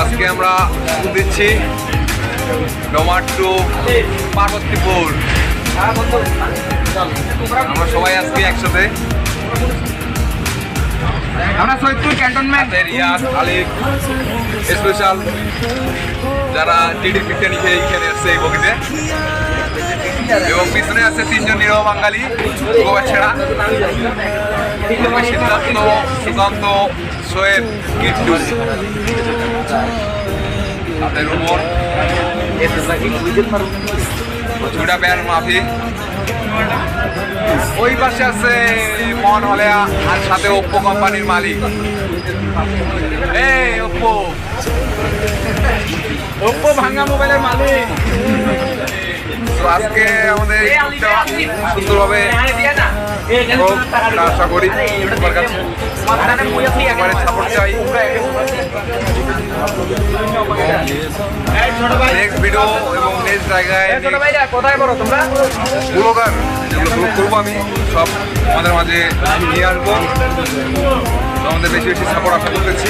আজকে আমরা দিচ্ছি ডোমার টু পার্বতীপুর। আমরা সবাই আজকে একসাথে। আমরা সৈয়দপুর ক্যান্টনমেন্ট রিয়াদ আলিফ স্পেশাল যারা টিডি পিকনিক খেয়ে এখানে আসছে এই বগিতে, এবং পিছনে আছে তিনজন নিরহ বাঙালি ছেড়া সিদ্ধান্ত, সুকান্ত, সোয়েব, কিট্টু, তাদের উপর ছুটা প্যার মাফি। ওই পাশে আছে মন হলেয়া আর সাথে ওপ্পো কোম্পানির মালিক। এই ওপ্পো ওপ্পো ভাঙা মোবাইলের মালিক। তো আজকে আমাদের সুন্দরভাবে আশা করি তোমার কাছে সাপোর্ট চাই। নেক্সট ভিডিও এবং নেক্সট জায়গায় কোথায় বলো তোমরা? ব্লগার যেগুলো করবো আমি সব আমাদের মাঝে নিয়ে আসবো। আমাদের বেশি বেশি সাপোর্ট আশা করতেছি।